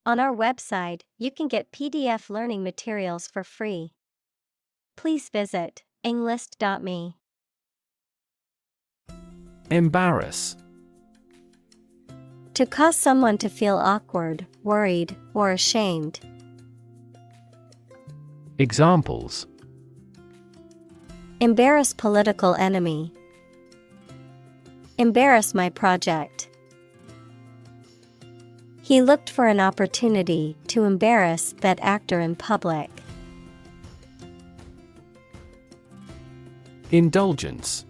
On our website, you can get PDF learning materials for free. Please visit englist.me. Embarrass. To cause someone to feel awkward, worried, or ashamed. Examples: Embarrass political enemy. Embarrass my project. He looked for an opportunity to embarrass that actor in public. Indulgence.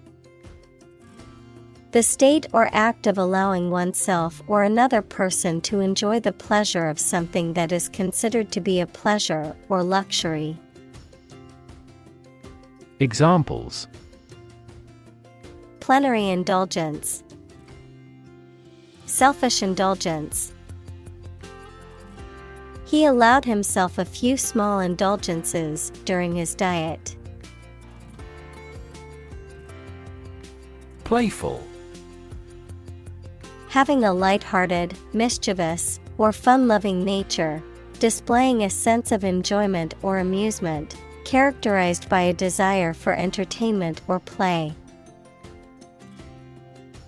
The state or act of allowing oneself or another person to enjoy the pleasure of something that is considered to be a pleasure or luxury. Examples: Plenary indulgence. Selfish indulgence. He allowed himself a few small indulgences during his diet. Playful. Having a light-hearted, mischievous, or fun-loving nature, displaying a sense of enjoyment or amusement, characterized by a desire for entertainment or play.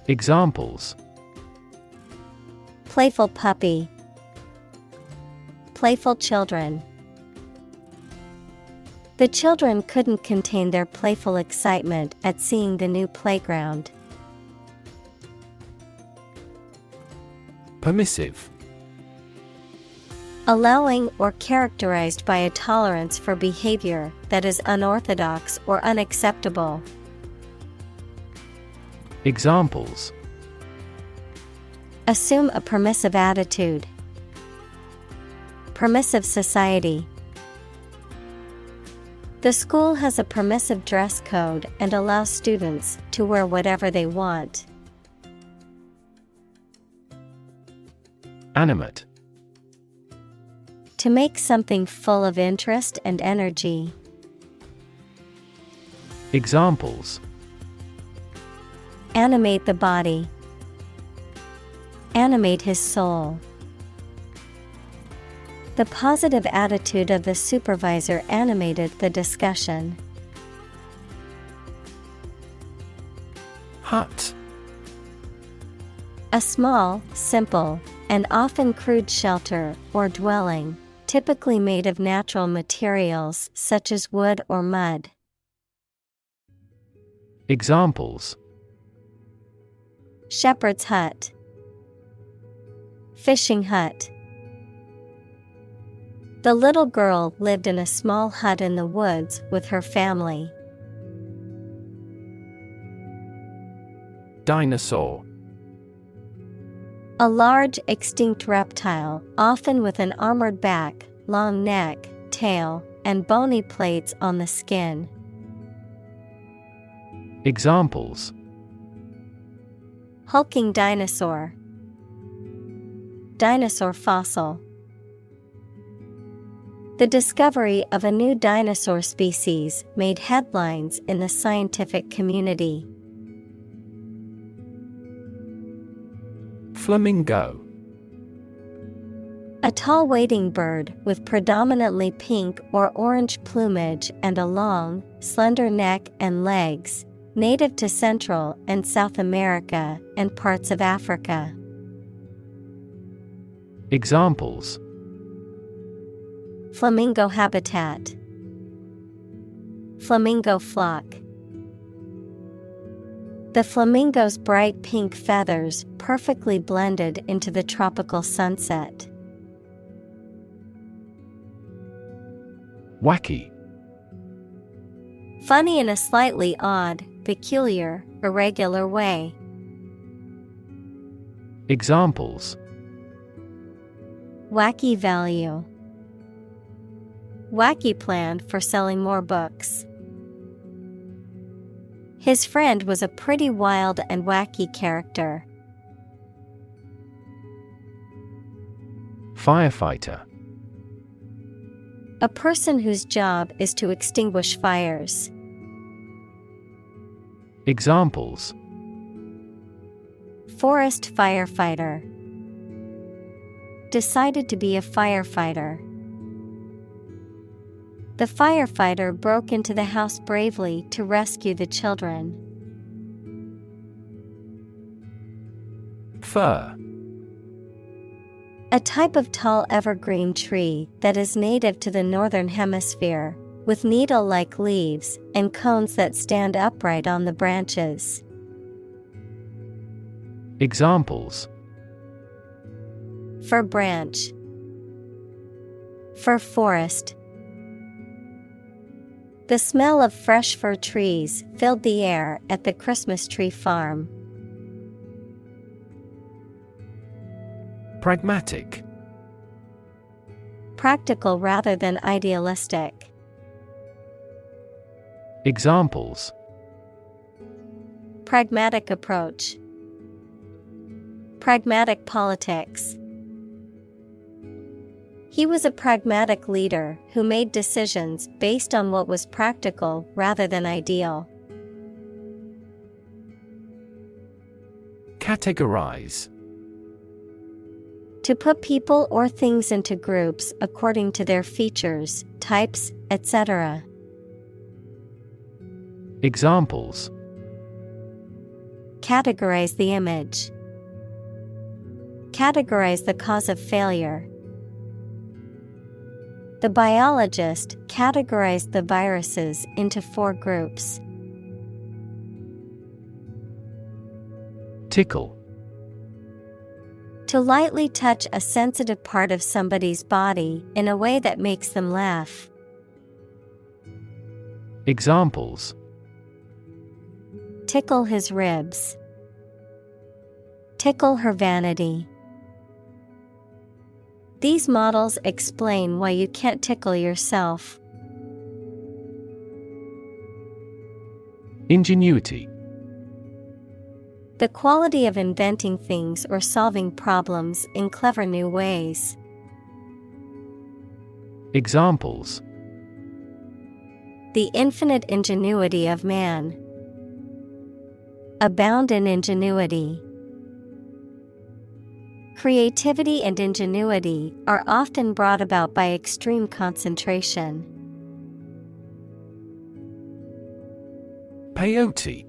Examples: Playful puppy. Playful children. The children couldn't contain their playful excitement at seeing the new playground. Permissive. Allowing or characterized by a tolerance for behavior that is unorthodox or unacceptable. Examples: Assume a permissive attitude. Permissive society. The school has a permissive dress code and allows students to wear whatever they want. Animate. To make something full of interest and energy. Examples: Animate the body. Animate his soul. The positive attitude of the supervisor animated the discussion. Hut. A small, simple, and often crude shelter or dwelling, typically made of natural materials such as wood or mud. Examples: Shepherd's hut. Fishing hut. The little girl lived in a small hut in the woods with her family. Dinosaur. A large extinct reptile, often with an armored back, long neck, tail, and bony plates on the skin. Examples: Hulking dinosaur. Dinosaur fossil. The discovery of a new dinosaur species made headlines in the scientific community. Flamingo. A tall wading bird with predominantly pink or orange plumage and a long, slender neck and legs, native to Central and South America and parts of Africa. Examples: Flamingo habitat. Flamingo flock. The flamingo's bright pink feathers perfectly blended into the tropical sunset. Wacky. Funny in a slightly odd, peculiar, irregular way. Examples: Wacky value. Wacky plan for selling more books. His friend was a pretty wild and wacky character. Firefighter. A person whose job is to extinguish fires. Examples: Forest firefighter. decided to be a firefighter. The firefighter broke into the house bravely to rescue the children. Fir. A type of tall evergreen tree that is native to the northern hemisphere, with needle-like leaves and cones that stand upright on the branches. Examples: Fir branch, fir forest. The smell of fresh fir trees filled the air at the Christmas tree farm. Pragmatic. Practical rather than idealistic. Examples: Pragmatic approach, pragmatic politics. He was a pragmatic leader who made decisions based on what was practical rather than ideal. Categorize. To put people or things into groups according to their features, types, etc. Examples: Categorize the image. Categorize the cause of failure. The biologist categorized the viruses into 4 groups. Tickle. To lightly touch a sensitive part of somebody's body in a way that makes them laugh. Examples: Tickle his ribs. Tickle her vanity. These models explain why you can't tickle yourself. Ingenuity. The quality of inventing things or solving problems in clever new ways. Examples: The infinite ingenuity of man. Abound in ingenuity. Creativity and ingenuity are often brought about by extreme concentration. Peyote.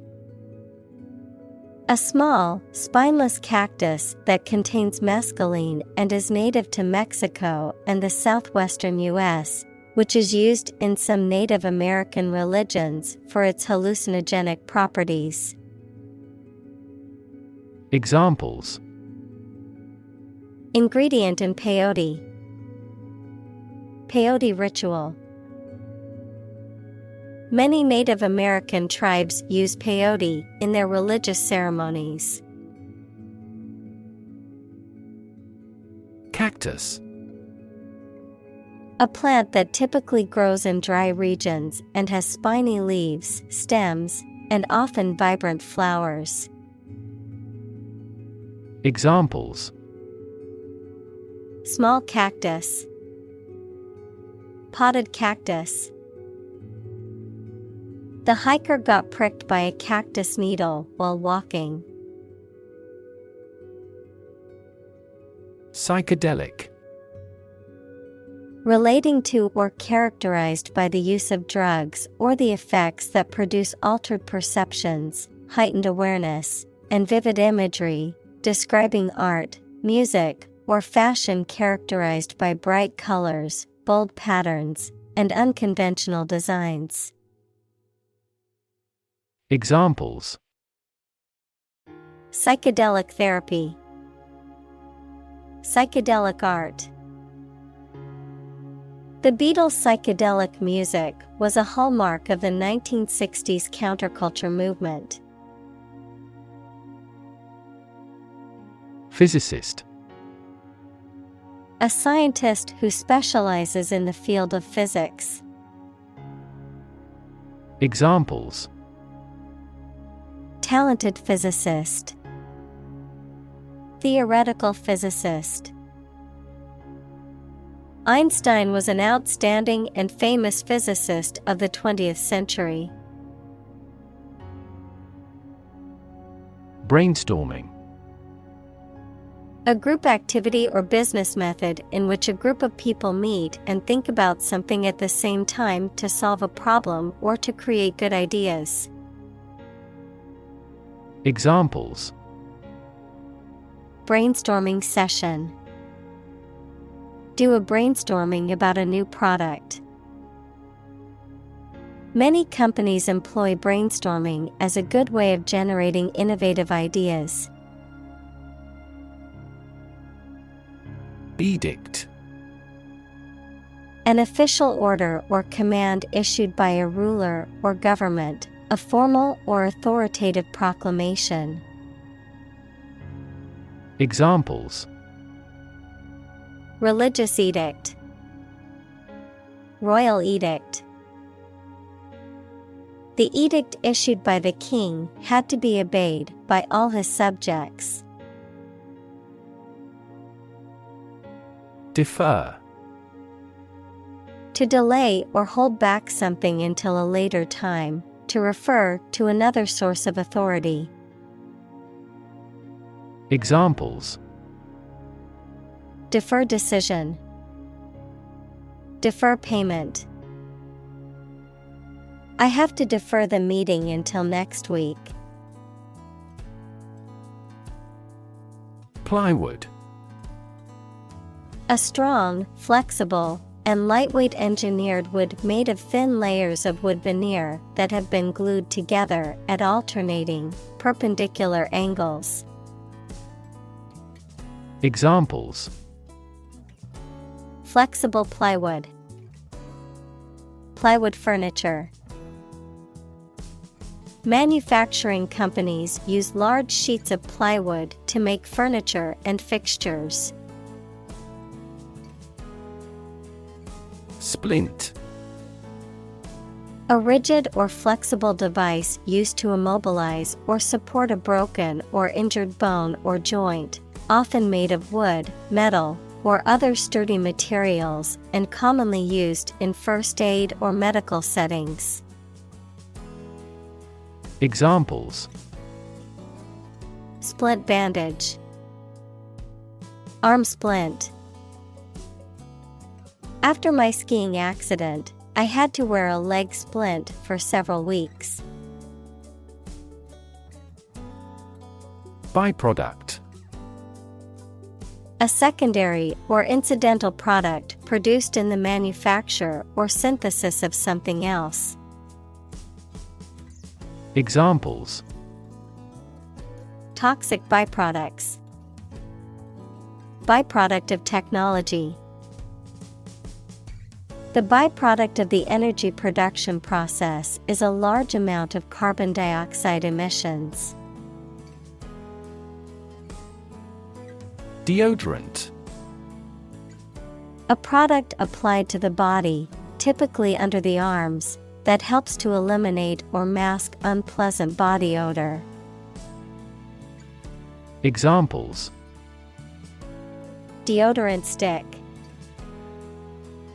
A small, spineless cactus that contains mescaline and is native to Mexico and the southwestern U.S., which is used in some Native American religions for its hallucinogenic properties. Examples: Ingredient in peyote. Peyote ritual. Many Native American tribes use peyote in their religious ceremonies. Cactus. A plant that typically grows in dry regions and has spiny leaves, stems, and often vibrant flowers. Examples: Small cactus. Potted cactus. The hiker got pricked by a cactus needle while walking. Psychedelic. Relating to or characterized by the use of drugs or the effects that produce altered perceptions, heightened awareness, and vivid imagery, describing art, music, or fashion characterized by bright colors, bold patterns, and unconventional designs. Examples: Psychedelic therapy. Psychedelic art. The Beatles' psychedelic music was a hallmark of the 1960s counterculture movement. Physicist. A scientist who specializes in the field of physics. Examples: Talented physicist. Theoretical physicist. Einstein was an outstanding and famous physicist of the 20th century. Brainstorming. A group activity or business method in which a group of people meet and think about something at the same time to solve a problem or to create good ideas. Examples: Brainstorming session. Do a brainstorming about a new product. Many companies employ brainstorming as a good way of generating innovative ideas. Edict. An official order or command issued by a ruler or government, a formal or authoritative proclamation. Examples: Religious edict. Royal edict. The edict issued by the king had to be obeyed by all his subjects. Defer. To delay or hold back something until a later time, to refer to another source of authority. Examples: Defer decision. Defer payment. I have to defer the meeting until next week. Plywood. A strong, flexible, and lightweight engineered wood made of thin layers of wood veneer that have been glued together at alternating, perpendicular angles. Examples: Flexible plywood. Plywood furniture. Manufacturing companies use large sheets of plywood to make furniture and fixtures. Splint. A rigid or flexible device used to immobilize or support a broken or injured bone or joint, often made of wood, metal, or other sturdy materials and commonly used in first aid or medical settings. Examples: Splint bandage. Arm splint. After my skiing accident, I had to wear a leg splint for several weeks. Byproduct. A secondary or incidental product produced in the manufacture or synthesis of something else. Examples: Toxic byproducts. Byproduct of technology. The byproduct of the energy production process is a large amount of carbon dioxide emissions. Deodorant. A product applied to the body, typically under the arms, that helps to eliminate or mask unpleasant body odor. Examples: Deodorant stick.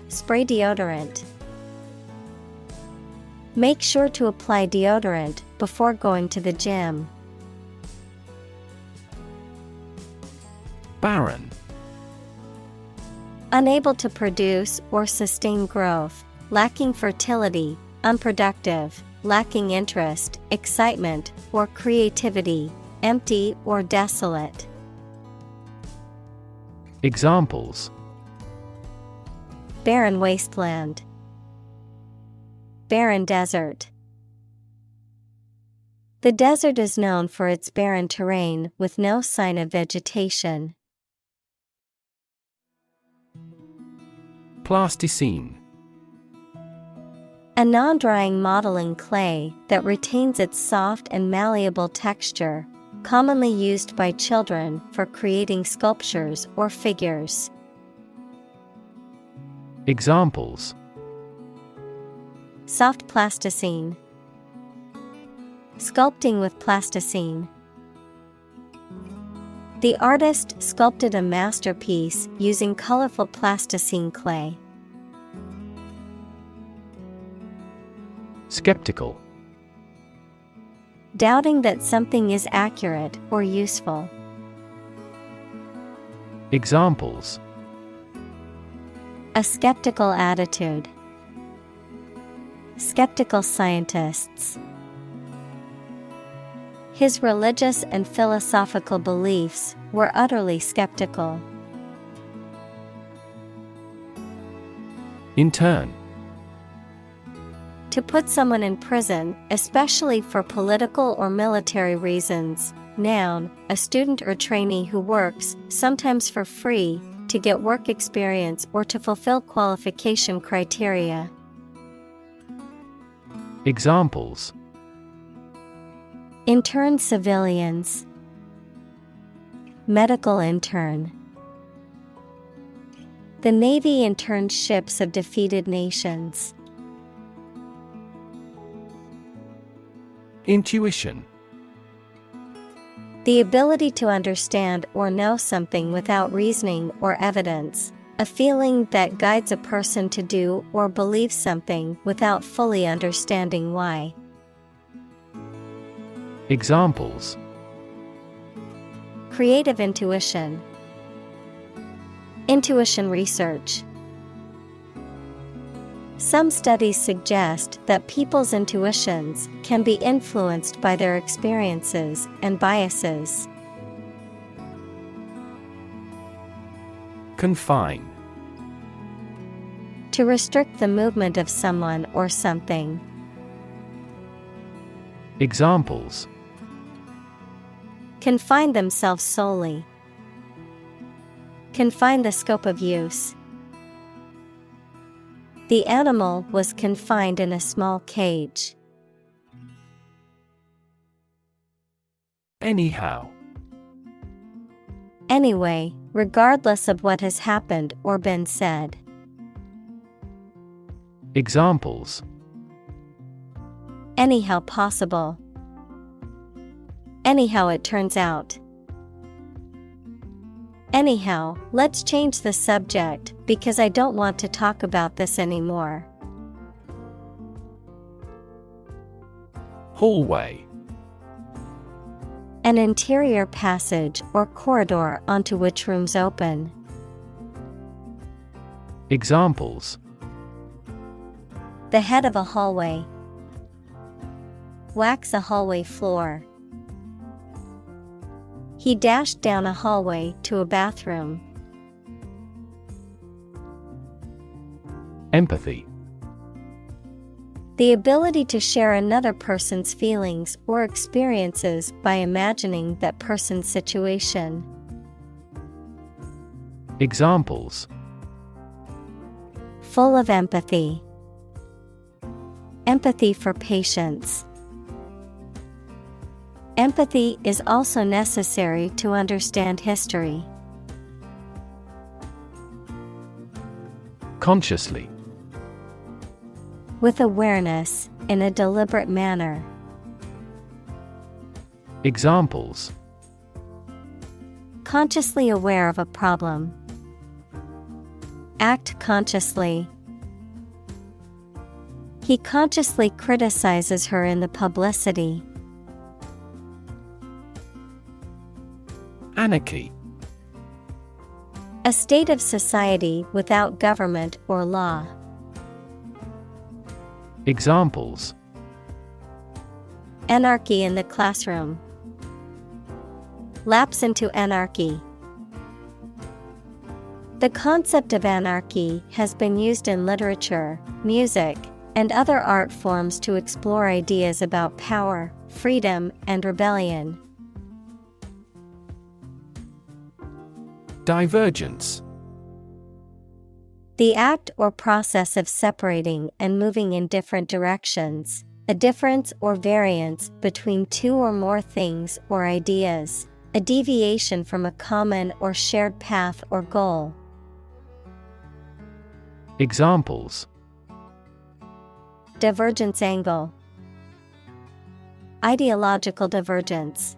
Spray deodorant. Make sure to apply deodorant before going to the gym. Barren. Unable to produce or sustain growth, lacking fertility, unproductive, lacking interest, excitement, or creativity, empty or desolate. Examples: Barren wasteland. Barren desert. The desert is known for its barren terrain with no sign of vegetation. Plasticine. A non-drying modeling clay that retains its soft and malleable texture, commonly used by children for creating sculptures or figures. Examples: Soft plasticine. Sculpting with plasticine. The artist sculpted a masterpiece using colorful plasticine clay. Skeptical. Doubting that something is accurate or useful. Examples: A skeptical attitude. Skeptical scientists. His religious and philosophical beliefs were utterly skeptical. Intern. To put someone in prison, especially for political or military reasons. Noun, a student or trainee who works, sometimes for free, to get work experience or to fulfill qualification criteria. Examples: Intern civilians. Medical intern. The Navy interned ships of defeated nations. Intuition. The ability to understand or know something without reasoning or evidence. A feeling that guides a person to do or believe something without fully understanding why. Examples: Creative intuition. Intuition research. Some studies suggest that people's intuitions can be influenced by their experiences and biases. Confine. To restrict the movement of someone or something. Examples: Confine themselves solely. Confine the scope of use. The animal was confined in a small cage. Anyhow. Anyway, regardless of what has happened or been said. Examples: Anyhow possible. Anyhow it turns out. Anyhow, let's change the subject because I don't want to talk about this anymore. Hallway. An interior passage or corridor onto which rooms open. Examples: The head of a hallway. Wax a hallway floor. He dashed down a hallway to a bathroom. Empathy. The ability to share another person's feelings or experiences by imagining that person's situation. Examples: Full of empathy. Empathy for patients. Empathy is also necessary to understand history. Consciously. With awareness, in a deliberate manner. Examples: Consciously aware of a problem. Act consciously. He consciously criticizes her in the publicity. Anarchy. A state of society without government or law. Examples: Anarchy in the classroom. Lapse into anarchy. The concept of anarchy has been used in literature, music, and other art forms to explore ideas about power, freedom, and rebellion. Divergence. The act or process of separating and moving in different directions, a difference or variance between two or more things or ideas, a deviation from a common or shared path or goal. Examples: Divergence angle. Ideological divergence.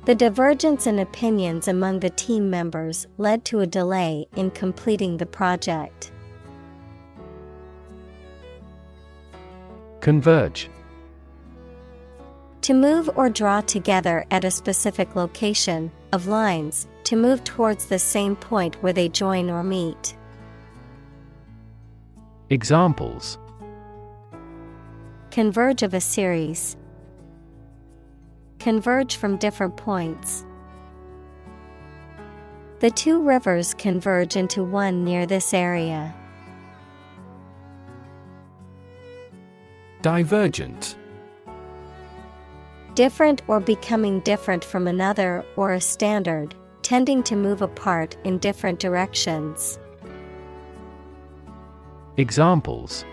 The divergence in opinions among the team members led to a delay in completing the project. Converge. To move or draw together at a specific location, of lines, to move towards the same point where they join or meet. Examples: Converge of a series. Converge from different points. The two rivers converge into one near this area. Divergent. Different or becoming different from another or a standard, tending to move apart in different directions. Examples: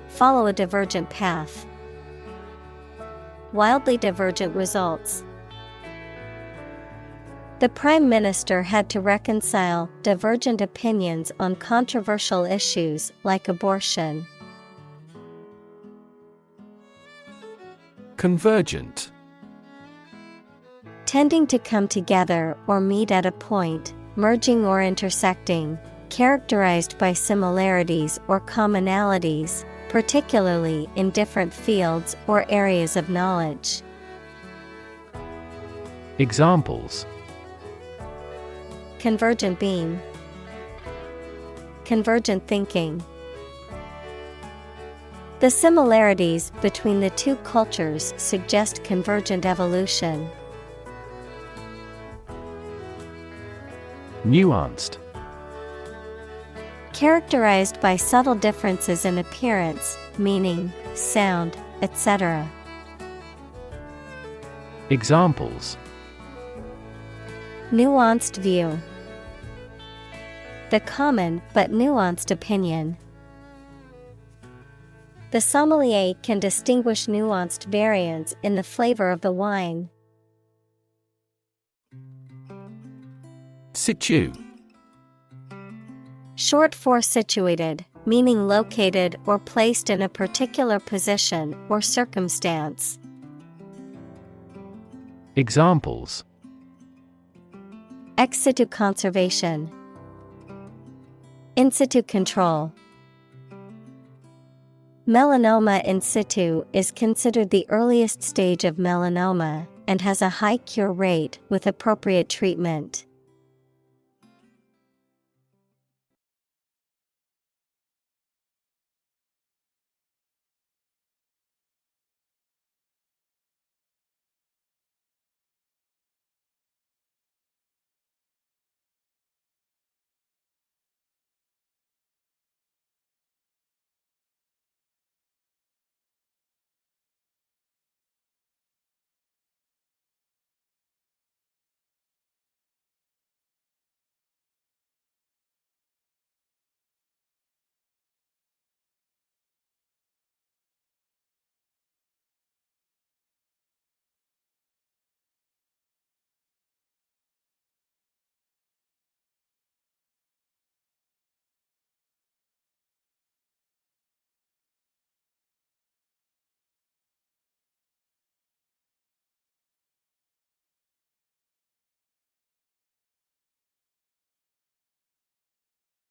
Follow a divergent path. Wildly divergent results. The Prime Minister had to reconcile divergent opinions on controversial issues like abortion. Convergent. Tending to come together or meet at a point, merging or intersecting, characterized by similarities or commonalities, particularly in different fields or areas of knowledge. Examples: Convergent beam. Convergent thinking. The similarities between the two cultures suggest convergent evolution. Nuanced. Characterized by subtle differences in appearance, meaning, sound, etc. Examples: Nuanced view. The common but nuanced opinion. The sommelier can distinguish nuanced variants in the flavor of the wine. Situ. Short for situated, meaning located or placed in a particular position or circumstance. Examples: Ex situ conservation. In situ control. Melanoma in situ is considered the earliest stage of melanoma and has a high cure rate with appropriate treatment.